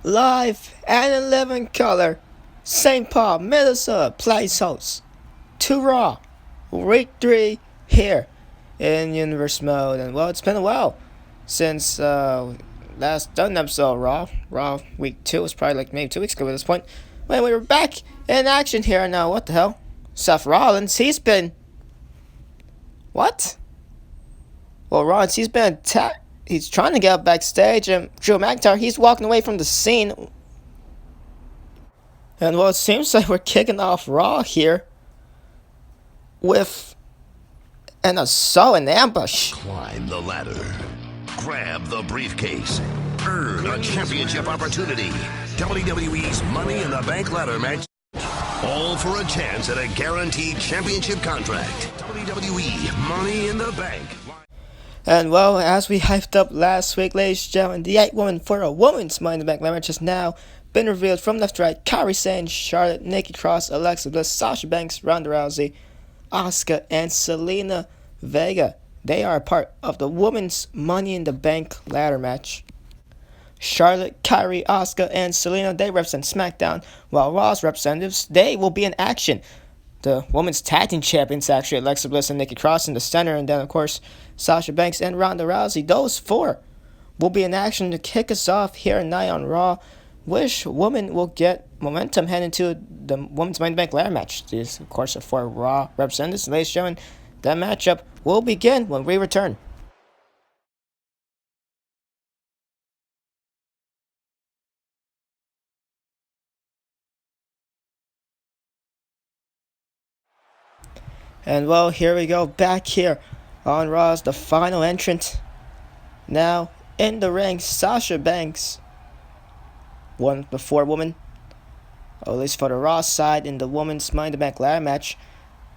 live and in living color. St. Paul, Minnesota plays host to Raw Week 3 here in Universe Mode. And well, it's been a while since last done episode of Raw Week 2 was probably like maybe 2 weeks ago at this point. When we were back in action here now. What the hell? Seth Rollins, he's been... What? Well, Rollins, he's been attacked. He's trying to get up backstage, and Drew McIntyre, he's walking away from the scene. And well, it seems like we're kicking off Raw here with an assault and ambush. Climb the ladder. Grab the briefcase. Earn a championship opportunity. WWE's Money in the Bank ladder match. All for a chance at a guaranteed championship contract. WWE Money in the Bank. And well, as we hyped up last week, ladies and gentlemen, the 8-woman for a woman's Money in the Bank ladder match has now been revealed from left to right. Kairi Sane, Charlotte, Nikki Cross, Alexa Bliss, Sasha Banks, Ronda Rousey, Asuka, and Selena Vega. They are a part of the women's Money in the Bank ladder match. Charlotte, Kairi, Asuka, and Selena, they represent SmackDown, while Raw's representatives, they will be in action. The women's tag team champions, actually, Alexa Bliss and Nikki Cross in the center, and then, of course, Sasha Banks and Ronda Rousey. Those four will be in action to kick us off here tonight on Raw. Which woman will get momentum heading into the women's Money in the Bank ladder match? These, of course, are four Raw representatives. Ladies and gentlemen, that matchup will begin when we return. And well, here we go, back here on Raw's the final entrant. Now, in the ring, Sasha Banks, one of the four women, or at least for the Raw side, in the women's Money in the Bank ladder match.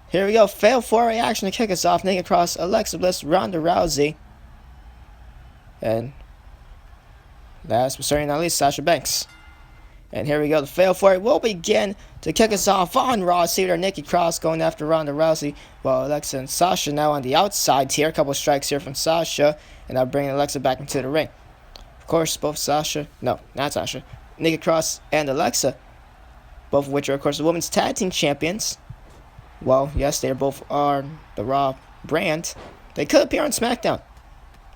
Here we go, fail 4-way action to kick us off. Nikki Cross, Alexa Bliss, Ronda Rousey, and last but certainly not least, Sasha Banks. And here we go, the fail 4 will begin to kick us off on Raw. See there, Nikki Cross going after Ronda Rousey, while Alexa and Sasha now on the outside here. A couple strikes here from Sasha, and now bringing Alexa back into the ring. Of course, both Nikki Cross and Alexa, both of which are, of course, the women's tag team champions. Well, yes, they both are the Raw brand. They could appear on SmackDown.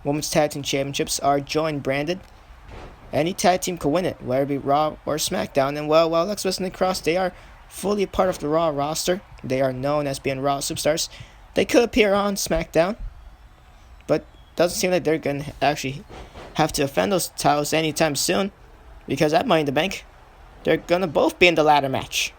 Women's tag team championships are joint branded. Any tag team could win it, whether it be Raw or SmackDown. And well, while Alexa Bliss and Nikki Cross, they are fully a part of the Raw roster. They are known as being Raw superstars. They could appear on SmackDown, but doesn't seem like they're going to actually have to defend those titles anytime soon, because at Money in the Bank, they're going to both be in the ladder match.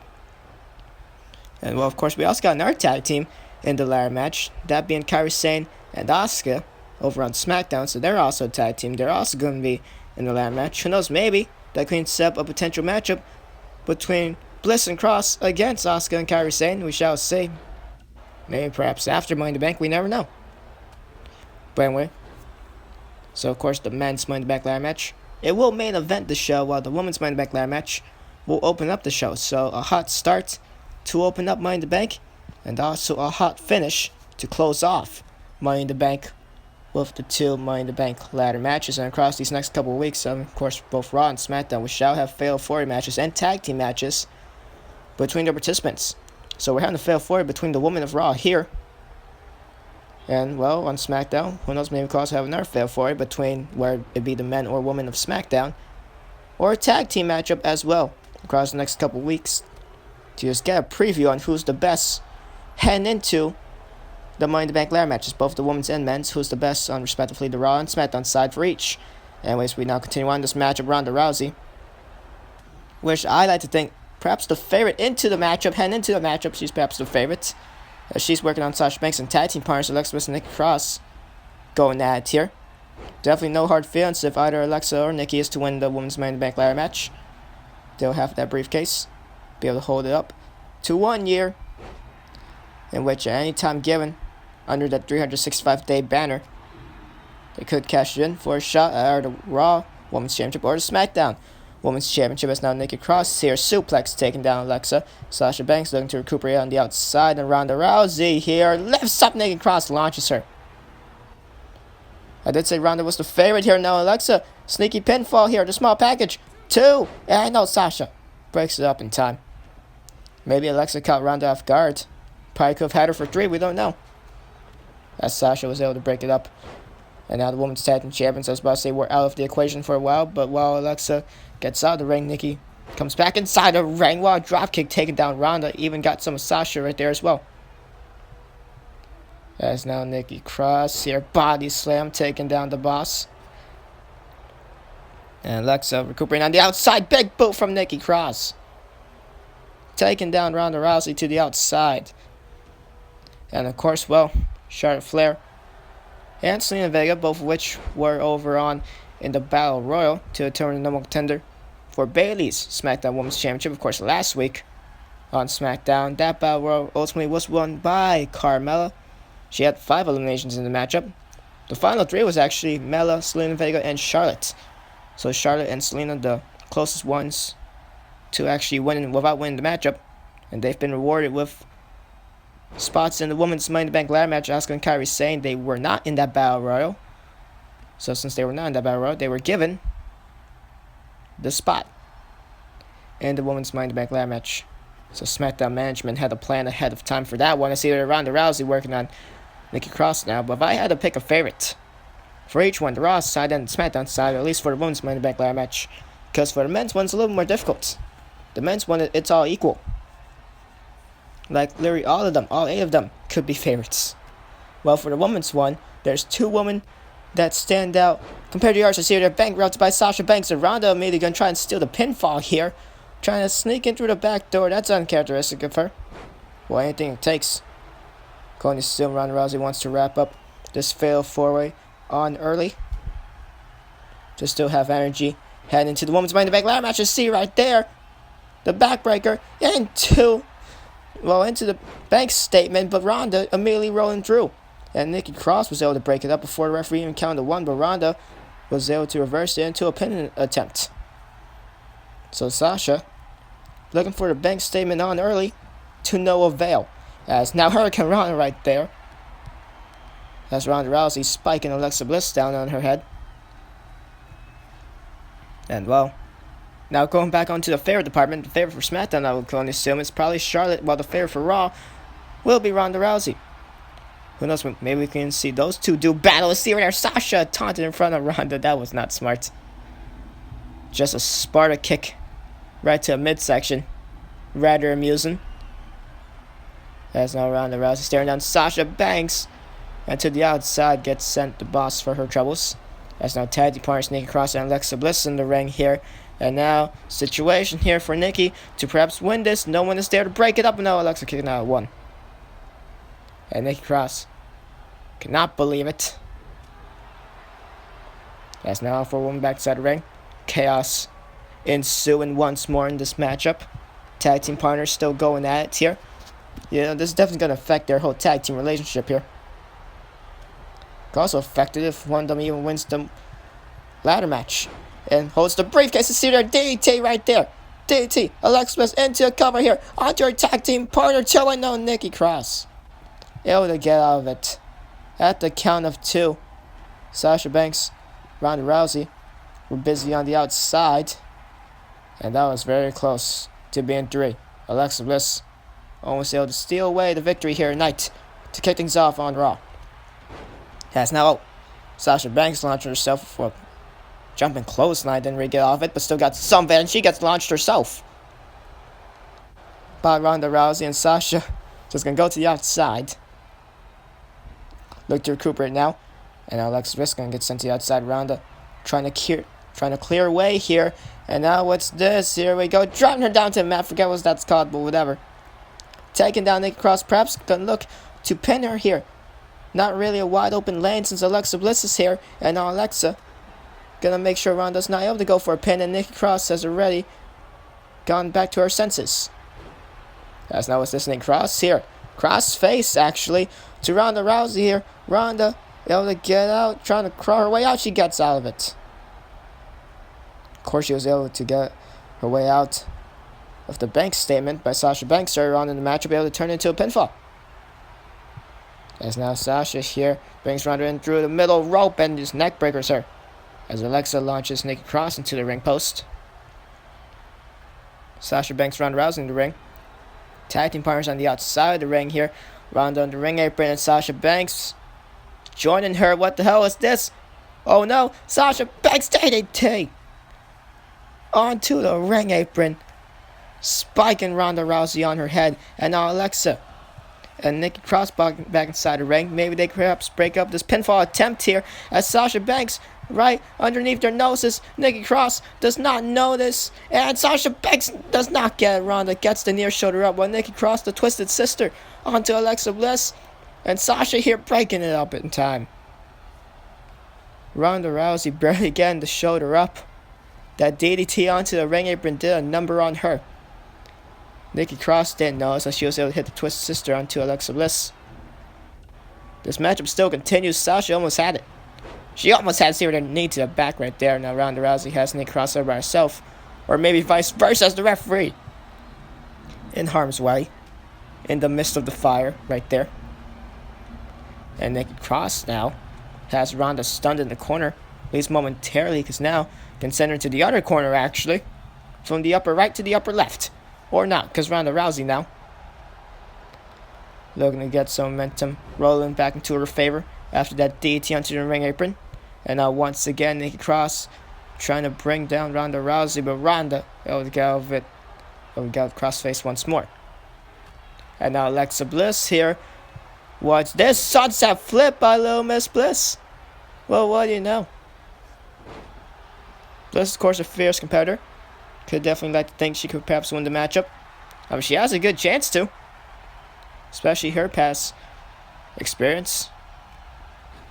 And well, of course, we also got another tag team in the ladder match, that being Kairi Sane and Asuka over on SmackDown. So they're also a tag team. They're also going to be in the ladder match. Who knows, maybe that could set up a potential matchup between Bliss and Cross against Asuka and Kairi Sane. We shall see. Maybe perhaps after Money in the Bank, we never know. But anyway, so of course the men's Money in the Bank ladder match, it will main event the show, while the women's Money in the Bank ladder match will open up the show. So a hot start to open up Money in the Bank, and also a hot finish to close off Money in the Bank with the two Money in the Bank ladder matches. And across these next couple of weeks, of course, both Raw and SmackDown, we shall have Fatal 4 matches and tag team matches between the participants. So we're having a Fatal 4 between the women of Raw here. And, well, on SmackDown, who knows, maybe we'll also have another Fatal 4 between where it be the men or women of SmackDown. Or a tag team matchup as well across the next couple of weeks, to just get a preview on who's the best heading into the Money in the Bank ladder matches, both the women's and men's, who's the best on respectively the Raw and SmackDown side for each. Anyways, we now continue on this matchup, Ronda Rousey, which I like to think perhaps the favorite into the matchup, heading into the matchup, she's perhaps the favorite, as she's working on Sasha Banks and tag team partners Alexa Bliss and Nikki Cross going at it here. Definitely no hard feelings if either Alexa or Nikki is to win the women's Money in the Bank ladder match. They'll have that briefcase, be able to hold it up to 1 year, in which at any time given under that 365-day banner, they could cash it in for a shot at the Raw Women's Championship or the SmackDown Women's Championship. As now Nikki Cross here, suplex taking down Alexa. Sasha Banks looking to recuperate on the outside, and Ronda Rousey here lifts up Nikki Cross, launches her. I did say Ronda was the favorite here. Now Alexa, sneaky pinfall here, the small package 2. And no, Sasha breaks it up in time. Maybe Alexa caught Ronda off guard. Probably could have had her for 3, we don't know. As Sasha was able to break it up. And now the Women's Tag Team Champions, I was about to say, were out of the equation for a while. But while Alexa gets out of the ring, Nikki comes back inside the ring while a dropkick taking down Ronda. Even got some of Sasha right there as well. As now Nikki Cross here, body slam taking down the boss. And Alexa recuperating on the outside. Big boot from Nikki Cross. Taking down Ronda Rousey to the outside. And of course, well, Charlotte Flair and Selena Vega, both of which were over on in the Battle Royal to determine the number one contender for Bayley's SmackDown Women's Championship. Of course, last week on SmackDown, that Battle Royal ultimately was won by Carmella. She had 5 eliminations in the matchup. The final 3 was actually Mella, Selena Vega, and Charlotte. So Charlotte and Selena, the closest ones to actually winning without winning the matchup. And they've been rewarded with spots in the Women's Money in the Bank ladder match. Asuka and Kairi saying they were not in that Battle Royal. So since they were not in that Battle Royal, they were given the spot in the Women's Money in the Bank ladder match. So SmackDown management had a plan ahead of time for that one. I see Ronda Rousey working on Nikki Cross now. But if I had to pick a favorite for each one, the Raw side and the SmackDown side, or at least for the Women's Money in the Bank ladder match, because for the men's one, it's a little more difficult. The men's one, it's all equal. Like literally all of them, all 8 of them could be favorites. Well, for the women's one, there's 2 women that stand out compared to yours. I see they're bankrupted by Sasha Banks and Ronda. Immediately going to try and steal the pinfall here. Trying to sneak in through the back door. That's uncharacteristic of her. Well, anything it takes. Going to steal. Ronda Rousey wants to wrap up this fatal 4-way on early. To still have energy. Heading into the Women's Money in the Bank ladder match. You see right there. The backbreaker into the bank statement, but Ronda immediately rolling through. And Nikki Cross was able to break it up before the referee even counted 1, but Ronda was able to reverse it into a pin attempt. So Sasha looking for the bank statement on early to no avail. As now Hurricane Ronda right there. As Ronda Rousey spiking Alexa Bliss down on her head. And well, now going back onto the favorite department, the favorite for SmackDown, I would go on to assume it's probably Charlotte, while the favorite for Raw will be Ronda Rousey. Who knows, maybe we can see those 2 do battle. Let's see right there, Sasha taunted in front of Ronda. That was not smart. Just a Sparta kick right to a midsection. Rather amusing. As now Ronda Rousey staring down Sasha Banks. And to the outside gets sent the boss for her troubles. As now tag team partners Nikki Cross and Alexa Bliss in the ring here. And now, situation here for Nikki to perhaps win this. No one is there to break it up. No, Alexa kicking out at 1. And Nikki Cross cannot believe it. As now 4 women back inside the ring. Chaos ensuing once more in this matchup. Tag team partners still going at it here. Yeah, this is definitely going to affect their whole tag team relationship here. Could also affect it if one of them even wins the ladder match. And holds the briefcase to see their DDT right there. DDT. Alexa Bliss into a cover here. Onto her tag team partner, Joe no Nikki Cross. Able to get out of it. At the count of 2. Sasha Banks, Ronda Rousey were busy on the outside. And that was very close to being 3. Alexa Bliss almost able to steal away the victory here tonight to kick things off on Raw. As now Sasha Banks launched herself for a jumping clothesline. Didn't really get off it, but still got some of it, and she gets launched herself by Ronda Rousey. And Sasha just gonna go to the outside. Look to recuperate now. And now Alexa Bliss gonna get sent to the outside. Ronda trying to clear away here. And now what's this? Here we go. Dropping her down to the mat. Forget what that's called, but whatever. Taking down Nikki Cross. Perhaps gonna look to pin her here. Not really a wide open lane since Alexa Bliss is here. And now Alexa gonna make sure Ronda's not able to go for a pin. And Nikki Cross has already gone back to her senses. As now what's this? Nikki Cross here. Cross face actually to Ronda Rousey here. Ronda able to get out. Trying to crawl her way out. She gets out of it. Of course she was able to get her way out of the bank statement by Sasha Banks earlier on in the match, able to turn it into a pinfall. As now Sasha here brings Ronda in through the middle rope and just neck breakers her. As Alexa launches Nikki Cross into the ring post. Sasha Banks, Ronda Rousey in the ring. Tag team partners on the outside of the ring here. Ronda on the ring apron and Sasha Banks joining her. What the hell is this? Oh no, Sasha Banks DDT onto the ring apron, spiking Ronda Rousey on her head. And now Alexa and Nikki Cross back inside the ring. Maybe they perhaps break up this pinfall attempt here as Sasha Banks right underneath their noses. Nikki Cross does not notice, and Sasha Banks does not get it. Ronda gets the near shoulder up while Nikki Cross, the Twisted Sister, onto Alexa Bliss, and Sasha here breaking it up in time. Ronda Rousey barely getting the shoulder up. That DDT onto the ring apron did a number on her. Nikki Cross didn't notice that she was able to hit the Twisted Sister onto Alexa Bliss. This matchup still continues. Sasha almost had it. She almost had zero knee to the back right there. Now Ronda Rousey has Nikki Cross over by herself. Or maybe vice versa as the referee. In harm's way. In the midst of the fire right there. And Nikki Cross now has Ronda stunned in the corner. At least momentarily, because now can send her to the other corner actually. From the upper right to the upper left. Or not, because Ronda Rousey now looking to get some momentum rolling back into her favor after that DDT onto the ring apron. And now once again, Nikki Cross trying to bring down Ronda Rousey, but Ronda able to get out of it. Able to get out crossface once more. And now Alexa Bliss here. What's this? Sunset flip by Little Miss Bliss. Well, what do you know? Bliss, of course, a fierce competitor. Could definitely like to think she could perhaps win the matchup. I mean, she has a good chance to. Especially her past experience.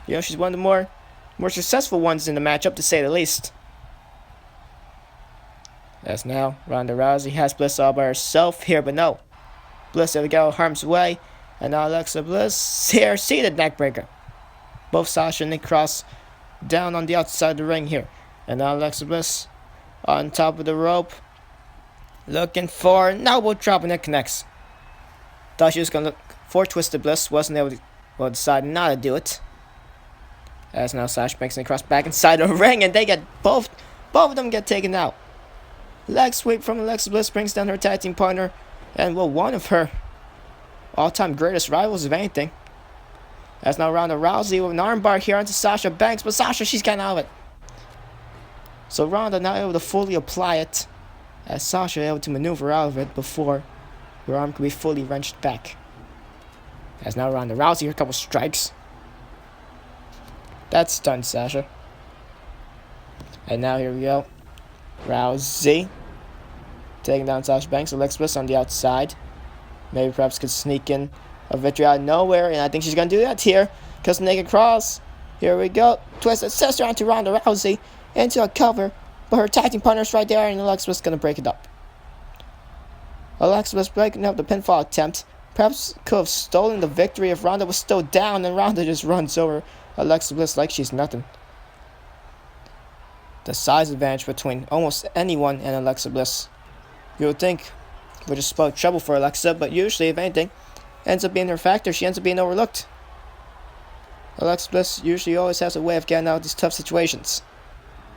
You know, she's one of the more successful ones in the matchup, to say the least. As now, Ronda Rousey has Bliss all by herself here, but no. Bliss able to get out of harm's way. And now Alexa Bliss here, seated neckbreaker. Both Sasha and Nikki Cross down on the outside of the ring here. And now Alexa Bliss on top of the rope, looking for an elbow drop, and it connects. Thought she was going to look for Twisted Bliss, wasn't able to, well, decided not to do it. As now Sasha Banks and Cross back inside the ring, and they get both of them get taken out. Leg sweep from Alexa Bliss brings down her tag team partner, and well, one of her all-time greatest rivals, if anything. As now Ronda Rousey with an armbar here onto Sasha Banks, but Sasha, she's getting out of it. So Ronda now able to fully apply it, as Sasha able to maneuver out of it before her arm could be fully wrenched back. As now Ronda Rousey, a couple strikes. That stunned Sasha. And now here we go. Rousey taking down Sasha Banks. Alexa Bliss on the outside. Maybe perhaps could sneak in a victory out of nowhere, and I think she's going to do that here. Because Naked Cross. Here we go. Twisted Sister onto Ronda Rousey. Into a cover, but her tag team partner's right there, and Alexa Bliss going to break it up. Alexa Bliss breaking up the pinfall attempt. Perhaps could have stolen the victory if Ronda was still down, and Ronda just runs over Alexa Bliss like she's nothing. The size advantage between almost anyone and Alexa Bliss. You would think would just spell trouble for Alexa, but usually, if anything, ends up being her factor. She ends up being overlooked. Alexa Bliss usually always has a way of getting out of these tough situations.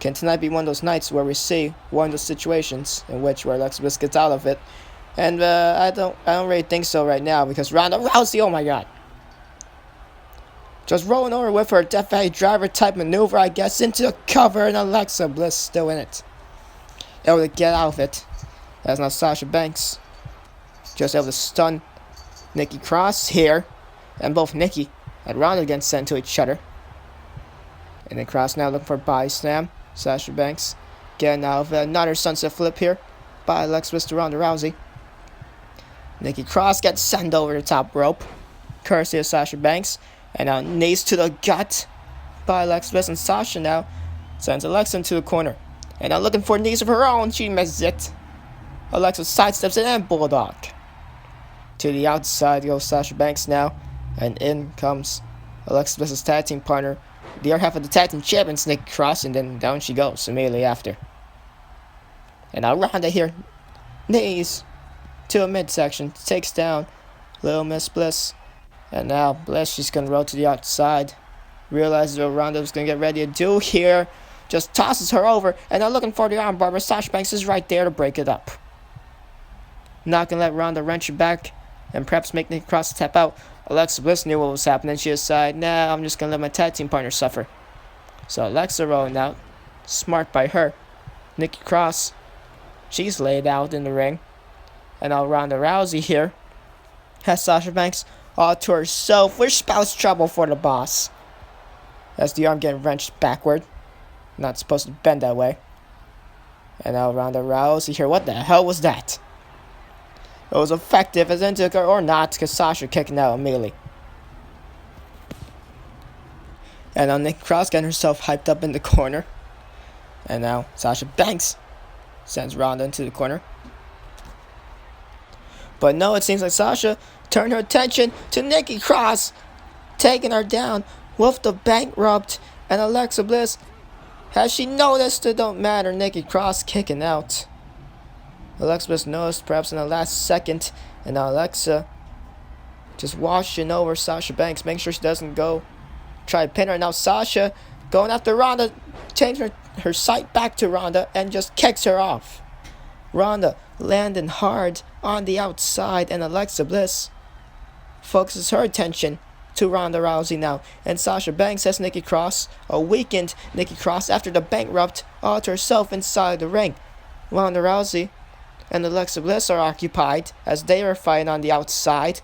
Can tonight be one of those nights where we see one of those situations in which where Alexa Bliss gets out of it? And I don't really think so right now, because Ronda Rousey, oh my god, just rolling over with her Death Valley Driver type maneuver, I guess, into the cover, and Alexa Bliss still in it, able to get out of it. That's now Sasha Banks just able to stun Nikki Cross here, and both Nikki and Ronda get sent to each other. And then Cross now looking for a body slam. Sasha Banks getting out of another sunset flip here by Alexa Bliss to Ronda Rousey. Nikki Cross gets sent over the top rope, courtesy of Sasha Banks. And now knees to the gut by Alexa Bliss, and Sasha now sends Alexa into the corner. And now looking for knees of her own, she misses it. Alexa sidesteps it and Bulldog. To the outside goes Sasha Banks now, and in comes Alexa Bliss's tag team partner, the other half of the tag team champions, Nikki Cross, and then down she goes immediately after. And now Ronda here, knees to a midsection, takes down Little Miss Bliss. And now Bliss, she's going to roll to the outside. Realizes what Ronda's going to get ready to do here. Just tosses her over. And now looking for the armbar, but Sasha Banks is right there to break it up. not gonna let Ronda wrench her back and perhaps make Nikki Cross tap out. Alexa Bliss knew what was happening. She decided, nah, I'm just gonna let my tag team partner suffer. So Alexa rolling out. Smart by her. Nikki Cross, she's laid out in the ring. And now Ronda Rousey here has Sasha Banks all to herself with spouse trouble for the boss. As the arm getting wrenched backward. Not supposed to bend that way. And now Ronda Rousey here. What the hell was that? It was effective as in took her or not, because Sasha kicking out immediately. And now Nikki Cross getting herself hyped up in the corner. And now Sasha Banks sends Ronda into the corner. But no, it seems like Sasha turned her attention to Nikki Cross, taking her down with the bankrupt. And Alexa Bliss, has she noticed? It don't matter. Nikki Cross kicking out. Alexa Bliss noticed perhaps in the last second. And now Alexa just washing over Sasha Banks, making sure she doesn't go try to pin her. Now Sasha going after Ronda, changing her sight back to Ronda and just kicks her off. Ronda landing hard on the outside, and Alexa Bliss focuses her attention to Ronda Rousey now. And Sasha Banks has Nikki Cross, a weakened Nikki Cross after the bankrupt all to herself inside the ring. Ronda Rousey and Alexa Bliss are occupied as they are fighting on the outside.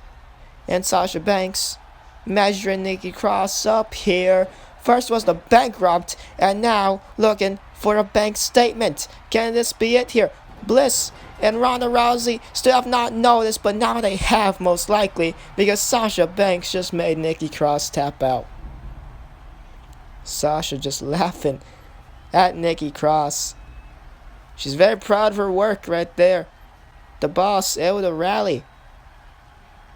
And Sasha Banks measuring Nikki Cross up here. First was the bankrupt, and now looking for a bank statement. Can this be it here? Bliss and Ronda Rousey still have not noticed, but now they have most likely, because Sasha Banks just made Nikki Cross tap out. Sasha just laughing at Nikki Cross. She's very proud of her work right there. The boss able to rally,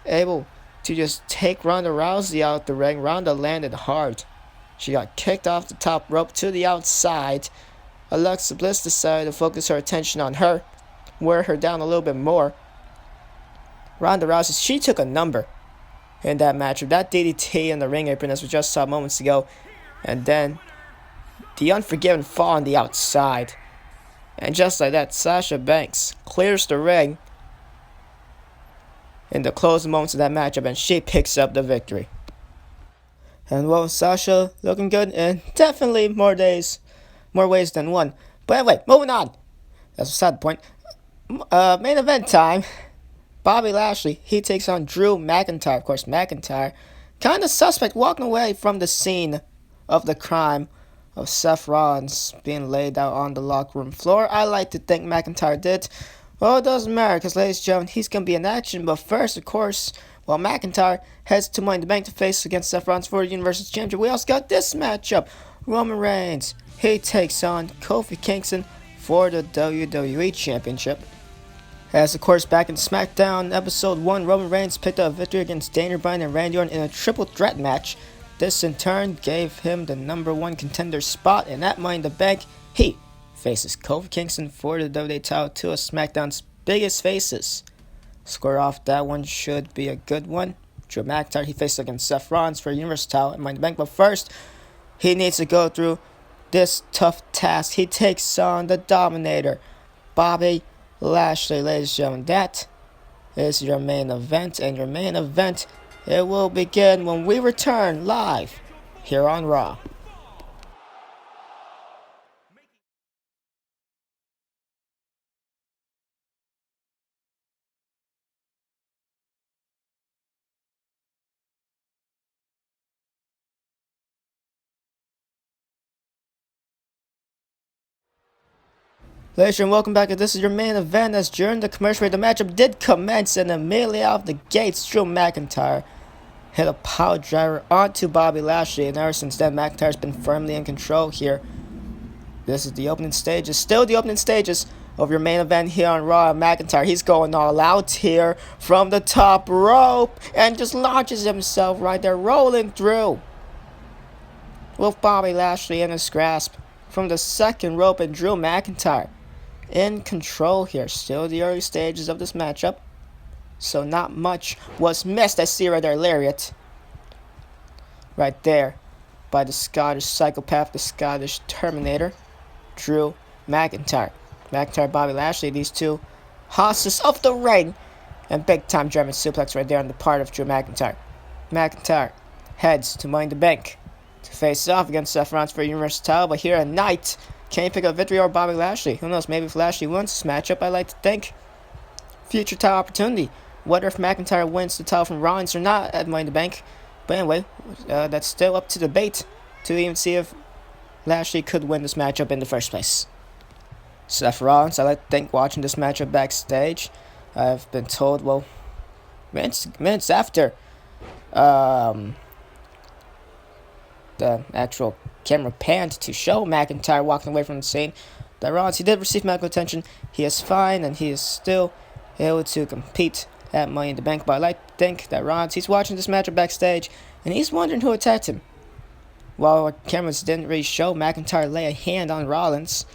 able to just take Ronda Rousey out the ring. Ronda landed hard. She got kicked off the top rope to the outside. Alexa Bliss decided to focus her attention on her, wear her down a little bit more. Ronda Rousey, she took a number in that matchup. That DDT in the ring apron, as we just saw moments ago. And then the Unforgiven fall on the outside. And just like that, Sasha Banks clears the ring in the closing moments of that matchup, and she picks up the victory. And well, Sasha looking good in definitely more ways than one. But anyway, moving on. That's beside the point. Main event time. Bobby Lashley, he takes on Drew McIntyre. Of course, McIntyre, kind of suspect, walking away from the scene of the crime of Seth Rollins being laid out on the locker room floor. I like to think McIntyre did. Well, it doesn't matter, because ladies and gentlemen, he's going to be in action. But first, of course, while McIntyre heads to Money in the Bank to face against Seth Rollins for the Universal Championship, we also got this matchup. Roman Reigns, he takes on Kofi Kingston for the WWE Championship. As of course, back in SmackDown Episode 1, Roman Reigns picked up a victory against Daniel Bryan and Randy Orton in a triple threat match. This in turn gave him the number one contender spot, and at Money in the Bank, he faces Kofi Kingston for the WWE title, two of SmackDown's biggest faces. Square off, that one should be a good one. Drew McIntyre, he faces against Seth Rollins for the Universal title at Money in the Bank, but first, he needs to go through this tough task. He takes on the Dominator, Bobby Lashley. Ladies and gentlemen, that is your main event, and your main event, it will begin when we return live here on Raw. Ladies and welcome back, and this is your main event. As during the commercial break, the matchup did commence, and immediately out of the gates, Drew McIntyre hit a power driver onto Bobby Lashley, and ever since then, McIntyre's been firmly in control here. This is the opening stages, still the opening stages of your main event here on Raw. McIntyre, he's going all out here from the top rope, and just launches himself right there, rolling through with Bobby Lashley in his grasp from the second rope, and Drew McIntyre in control here. Still the early stages of this matchup, so not much was missed. I see right there, lariat right there by the Scottish psychopath, the Scottish Terminator, Drew McIntyre. McIntyre, Bobby Lashley, these two hosses of the ring, And big time German suplex right there on the part of Drew McIntyre. McIntyre heads to Money in the Bank to face off against Seth Rollins for Universal title, but here tonight, can he pick up victory over Bobby Lashley? Who knows, maybe if Lashley wins this matchup, I like to think future title opportunity. Whether if McIntyre wins the title from Rollins or not at Money in the Bank. But anyway, that's still up to debate to even see if Lashley could win this matchup in the first place. Seth Rollins, I like to think, watching this matchup backstage, I've been told, well, minutes after the actual camera panned to show McIntyre walking away from the scene, that Rollins, he did receive medical attention. He is fine and he is still able to compete at Money in the Bank. But I like to think that Rollins, he's watching this matchup backstage and he's wondering who attacked him. While cameras didn't really show McIntyre lay a hand on Rollins,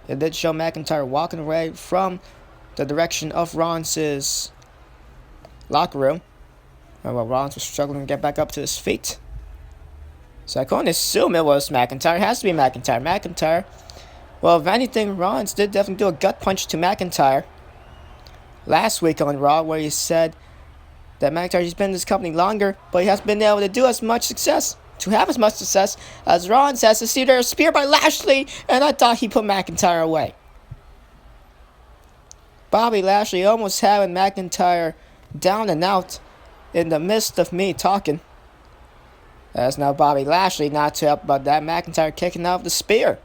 it did show McIntyre walking away from the direction of Rollins' locker room. While Rollins was struggling to get back up to his feet. So I can only assume it was McIntyre. It has to be McIntyre. McIntyre. Well, if anything, Rollins did definitely do a gut punch to McIntyre last week on Raw, where he said that McIntyre has been in this company longer, but he hasn't been able to have as much success as Rollins has. To see there a spear by Lashley, and I thought he put McIntyre away. Bobby Lashley almost having McIntyre down and out in the midst of me talking. That's now Bobby Lashley not too help about that. McIntyre kicking out the spear.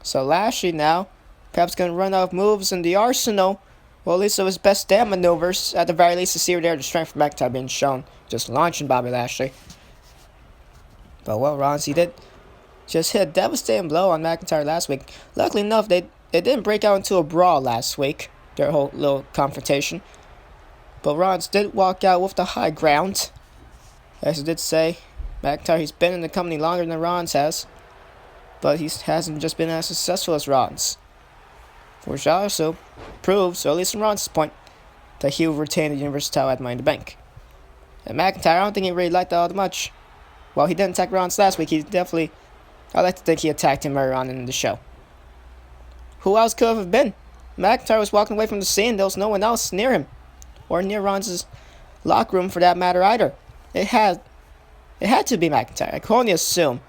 So Lashley now perhaps going to run out of moves in the arsenal. Well, at least of his best damn maneuvers. At the very least, to see there the strength of McIntyre being shown. Just launching Bobby Lashley. But well, Rollins, he did just hit a devastating blow on McIntyre last week. Luckily enough, it didn't break out into a brawl last week. Their whole little confrontation. But Rollins did walk out with the high ground. As I did say, McIntyre, he's been in the company longer than Rollins has. But he hasn't just been as successful as Rollins. Which also proves, or at least from Rollins' point, that he will retain the Universal title at Money in the Bank. And McIntyre, I don't think he really liked that all that much. While he didn't attack Rollins last week, I like to think he attacked him earlier on in the show. Who else could have been? McIntyre was walking away from the scene. There was no one else near him. Or near Rollins' locker room for that matter either. It had to be McIntyre. I can only assume.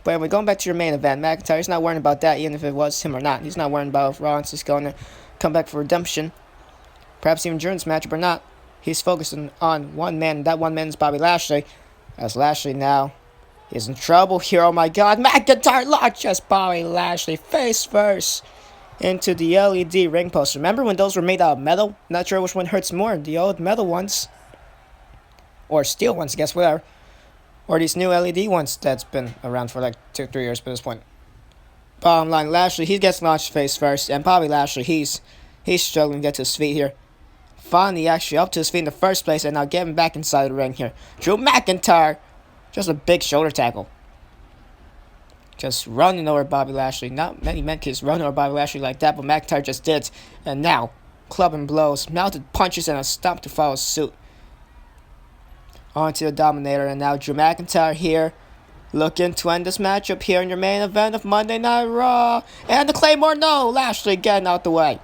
But anyway, going back to your main event, McIntyre's not worrying about that, even if it was him or not. He's not worrying about if Rollins is going to come back for redemption. Perhaps even during this matchup or not. He's focusing on one man, and that one man is Bobby Lashley. As Lashley now is in trouble here. Oh my god, McIntyre launches Bobby Lashley face first into the LED ring post. Remember when those were made out of metal? Not sure which one hurts more, the old metal ones. Or steel ones, I guess, whatever. Or these new LED ones that's been around for like 2-3 years by this point. Bottom line, Lashley, he gets launched face first. And Bobby Lashley, he's struggling to get to his feet here. Finally actually up to his feet in the first place. And now getting back inside the ring here. Drew McIntyre. Just a big shoulder tackle. Just running over Bobby Lashley. Not many men can run over Bobby Lashley like that. But McIntyre just did. And now, clubbing blows, mounted punches, and a stomp to follow suit. Onto the Dominator, and now Drew McIntyre here, looking to end this matchup here in your main event of Monday Night Raw. And the Claymore, no! Lashley getting out the way.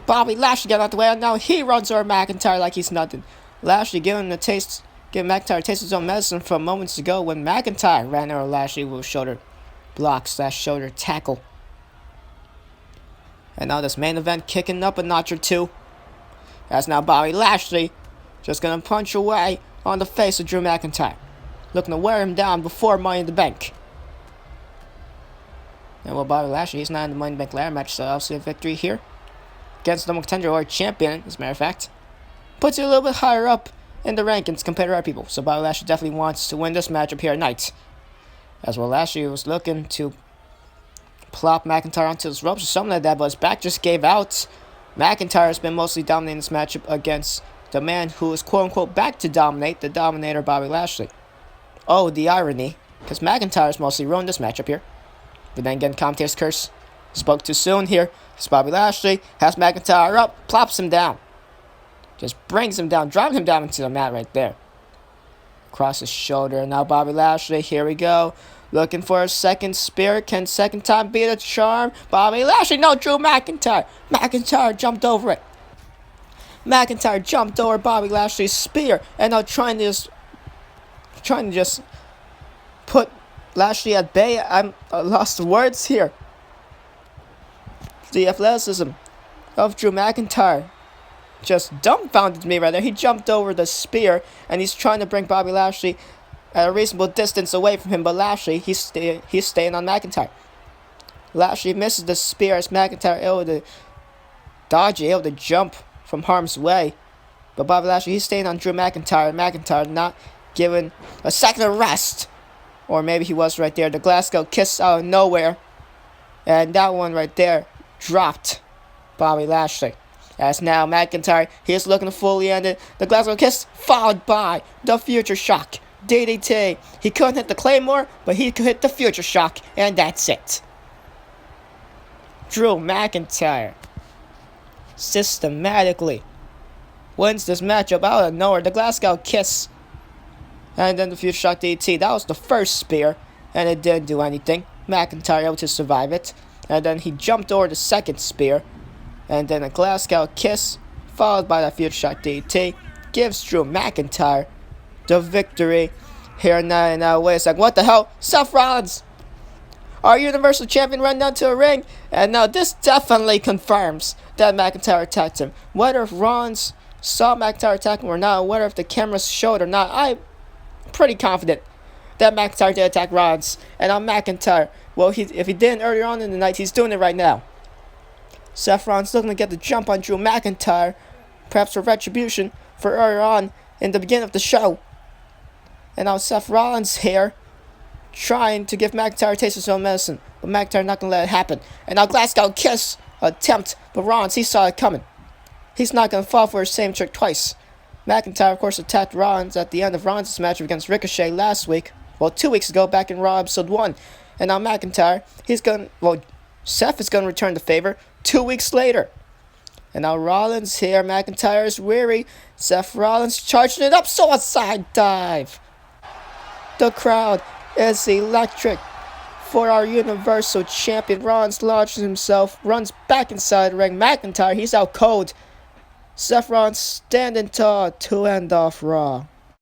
Bobby Lashley getting out the way, and now he runs over McIntyre like he's nothing. Lashley giving McIntyre a taste of his own medicine from moments ago when McIntyre ran over Lashley with a shoulder block / shoulder tackle. And now this main event kicking up a notch or two. As now Bobby Lashley just going to punch away on the face of Drew McIntyre. Looking to wear him down before Money in the Bank. And well, Bobby Lashley, he's not in the Money in the Bank ladder match, so I'll see a victory here. Against the contender or champion, as a matter of fact. Puts it a little bit higher up in the rankings compared to other people. So Bobby Lashley definitely wants to win this matchup here tonight. As well, Lashley was looking to plop McIntyre onto his ropes or something like that, but his back just gave out. McIntyre has been mostly dominating this matchup against the man who is quote-unquote back to dominate, the Dominator Bobby Lashley. Oh, the irony, because McIntyre's mostly ruined this matchup here. But then again, commentator's curse spoke too soon here. Because Bobby Lashley has McIntyre up, plops him down. Just brings him down, driving him down into the mat right there. Across his shoulder, and now Bobby Lashley, here we go. Looking for a second spear, can second time be the charm? Bobby Lashley, no, Drew McIntyre. McIntyre jumped over it. McIntyre jumped over Bobby Lashley's spear, and now trying to just put Lashley at bay. I'm lost words here. The athleticism of Drew McIntyre just dumbfounded me right there. He jumped over the spear, and he's trying to bring Bobby Lashley at a reasonable distance away from him, but Lashley, he's staying on McIntyre. Lashley misses the spear as McIntyre able to dodge it, able to jump from harm's way. But Bobby Lashley, he's staying on Drew McIntyre. McIntyre not given a second of rest. Or maybe he was right there. The Glasgow kiss out of nowhere. And that one right there dropped Bobby Lashley. As now McIntyre, he is looking to fully end it. The Glasgow kiss followed by the Future Shock. DDT. He couldn't hit the Claymore, but he could hit the Future Shock. And that's it. Drew McIntyre systematically wins this matchup out of nowhere. The Glasgow kiss. And then the Future Shock DDT. That was the first spear. And it didn't do anything. McIntyre able to survive it. And then he jumped over the second spear. And then a Glasgow kiss. Followed by the Future Shock DDT. Gives Drew McIntyre the victory. Here now, wait a second. What the hell? Seth Rollins, our Universal Champion, run down to a ring. And now this definitely confirms that McIntyre attacked him. Whether if Rollins saw McIntyre attack him or not, whether if the cameras showed or not, I'm pretty confident that McIntyre did attack Rollins. And on McIntyre, well, if he didn't earlier on in the night, he's doing it right now. Seth Rollins looking to get the jump on Drew McIntyre, perhaps for retribution for earlier on in the beginning of the show. And now Seth Rollins here, trying to give McIntyre a taste of his own medicine, but McIntyre not going to let it happen. And now Glasgow kiss attempt, but Rollins, he saw it coming. He's not going to fall for his same trick twice. McIntyre, of course, attacked Rollins at the end of Rollins' match against Ricochet last week. Well, 2 weeks ago, back in Raw episode 1. And now McIntyre, Seth is going to return the favor 2 weeks later. And now Rollins here, McIntyre is weary. Seth Rollins charging it up, suicide dive. The crowd is electric for our Universal Champion. Rollins launches himself, runs back inside the ring. McIntyre, he's out cold. Seth Rollins standing tall to end off Raw.